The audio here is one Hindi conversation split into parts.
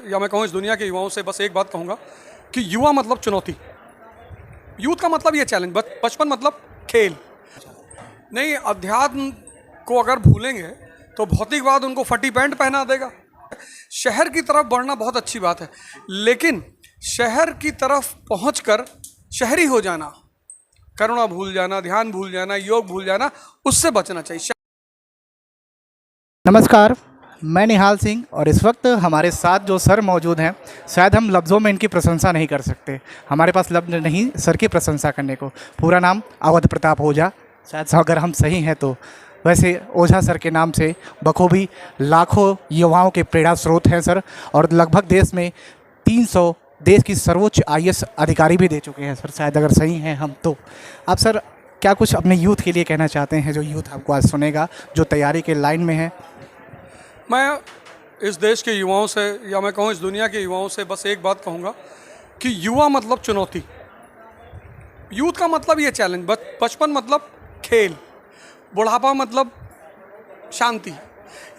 या मैं कहूँ इस दुनिया के युवाओं से बस एक बात कहूँगा कि युवा मतलब चुनौती। यूथ का मतलब ये चैलेंज, बचपन मतलब खेल नहीं। अध्यात्म को अगर भूलेंगे तो भौतिकवाद उनको फटी पैंट पहना देगा। शहर की तरफ बढ़ना बहुत अच्छी बात है, लेकिन शहर की तरफ पहुंचकर शहरी हो जाना, करुणा भूल जाना, ध्यान भूल जाना, योग भूल जाना, उससे बचना चाहिए। नमस्कार, मैं निहाल सिंह और इस वक्त हमारे साथ जो सर मौजूद हैं, शायद हम लफ्ज़ों में इनकी प्रशंसा नहीं कर सकते। हमारे पास लफ्ज़ नहीं सर की प्रशंसा करने को। पूरा नाम अवध प्रताप ओझा, शायद अगर हम सही हैं तो। वैसे ओझा सर के नाम से बखूबी लाखों युवाओं के प्रेरणा स्रोत हैं सर, और लगभग देश में 300 देश की सर्वोच्च IAS अधिकारी भी दे चुके हैं सर, शायद अगर सही हैं हम तो। आप सर क्या कुछ अपने यूथ के लिए कहना चाहते हैं, जो यूथ आपको आज सुनेगा, जो तैयारी के लाइन में है? मैं इस देश के युवाओं से या मैं कहूँ इस दुनिया के युवाओं से बस एक बात कहूँगा कि युवा मतलब चुनौती। यूथ का मतलब ये चैलेंज, बचपन मतलब खेल, बुढ़ापा मतलब शांति,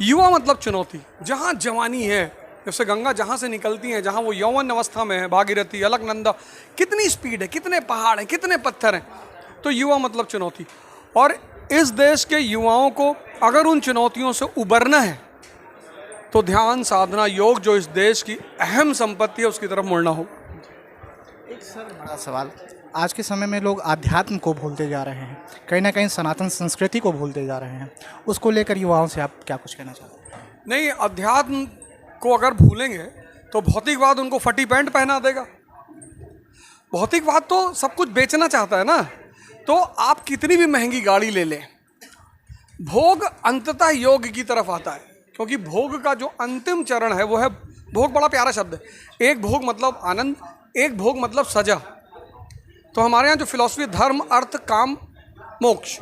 युवा मतलब चुनौती। जहाँ जवानी है, जैसे गंगा जहाँ से निकलती हैं, जहाँ वो यौवन अवस्था में है, भागीरथी, अलकनंदा, कितनी स्पीड है, कितने पहाड़ हैं, कितने पत्थर हैं, तो युवा मतलब चुनौती। और इस देश के युवाओं को अगर उन चुनौतियों से उबरना है तो ध्यान, साधना, योग, जो इस देश की अहम संपत्ति है, उसकी तरफ मुड़ना होगा। एक सर बड़ा सवाल, आज के समय में लोग आध्यात्म को भूलते जा रहे हैं, कहीं ना कहीं सनातन संस्कृति को भूलते जा रहे हैं, उसको लेकर युवाओं से आप क्या कुछ कहना चाहते हैं? नहीं, अध्यात्म को अगर भूलेंगे तो भौतिकवाद उनको फटी पैंट पहना देगा। भौतिकवाद तो सब कुछ बेचना चाहता है ना, तो आप कितनी भी महंगी गाड़ी ले लें, भोग अंततः योग की तरफ आता है, क्योंकि भोग का जो अंतिम चरण है वो है भोग। बड़ा प्यारा शब्द है, एक भोग मतलब आनंद, एक भोग मतलब सजा। तो हमारे यहाँ जो फिलॉसफी, धर्म, अर्थ, काम, मोक्ष,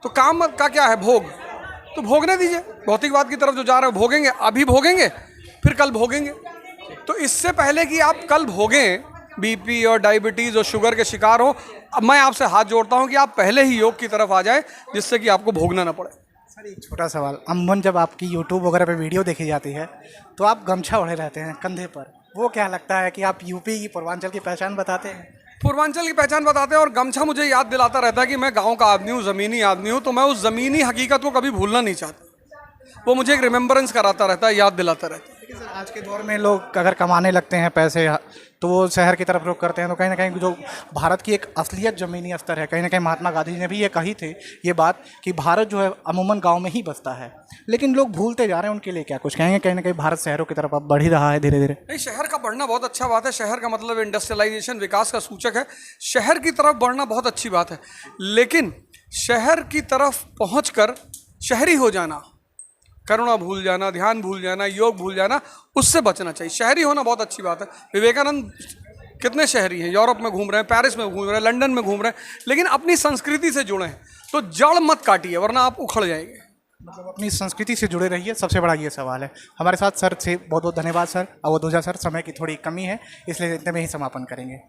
तो काम का क्या है? भोग। तो भोगने दीजिए। भौतिकवाद की तरफ जो जा रहे हो भोगेंगे, अभी भोगेंगे, फिर कल भोगेंगे। तो इससे पहले कि आप कल भोगें, BP और डायबिटीज़ और शुगर के शिकार हो, अब मैं आपसे हाथ जोड़ता हूँ कि आप पहले ही योग की तरफ आ जाएं, जिससे कि आपको भोगना ना पड़े। सर एक छोटा सवाल, अमूमन जब आपकी यूट्यूब वगैरह पे वीडियो देखी जाती है तो आप गमछा ओढ़े रहते हैं कंधे पर, वो क्या लगता है कि आप यूपी की, पूर्वांचल की पहचान बताते हैं? पूर्वांचल की पहचान बताते हैं, और गमछा मुझे याद दिलाता रहता है कि मैं गांव का आदमी हूँ, ज़मीनी आदमी हूँ, तो मैं उस ज़मीनी हकीकत को कभी भूलना नहीं चाहता। वो मुझे एक रिमेम्बरेंस कराता रहता है, याद दिलाता रहता है। देखिए सर, आज के दौर में लोग अगर कमाने लगते हैं पैसे तो वो शहर की तरफ रुख करते हैं, तो कहीं ना कहीं जो भारत की एक असलियत ज़मीनी स्तर है, कहीं ना कहीं महात्मा गांधी ने भी ये कही थी ये बात कि भारत जो है अमूमन गांव में ही बसता है, लेकिन लोग भूलते जा रहे हैं। उनके लिए क्या कुछ कहेंगे? कहीं ना कहीं भारत शहरों की तरफ अब बढ़ ही रहा है धीरे धीरे। नहीं, शहर का बढ़ना बहुत अच्छा बात है। शहर का मतलब इंडस्ट्रियलाइजेशन, विकास का सूचक है। शहर की तरफ बढ़ना बहुत अच्छी बात है, लेकिन शहर की तरफ पहुंचकर शहरी हो जाना, करुणा भूल जाना, ध्यान भूल जाना, योग भूल जाना, उससे बचना चाहिए। शहरी होना बहुत अच्छी बात है। विवेकानंद कितने शहरी हैं, यूरोप में घूम रहे हैं, पेरिस में घूम रहे हैं, लंदन में घूम रहे हैं, लेकिन अपनी संस्कृति से जुड़े हैं। तो जड़ मत काटिए, वरना आप उखड़ जाएंगे। मतलब अपनी संस्कृति से जुड़े रहिए, सबसे बड़ा ये सवाल है। हमारे साथ सर से बहुत बहुत धन्यवाद सर, अवध ओझा सर। समय की थोड़ी कमी है, इसलिए इतने में ही समापन करेंगे।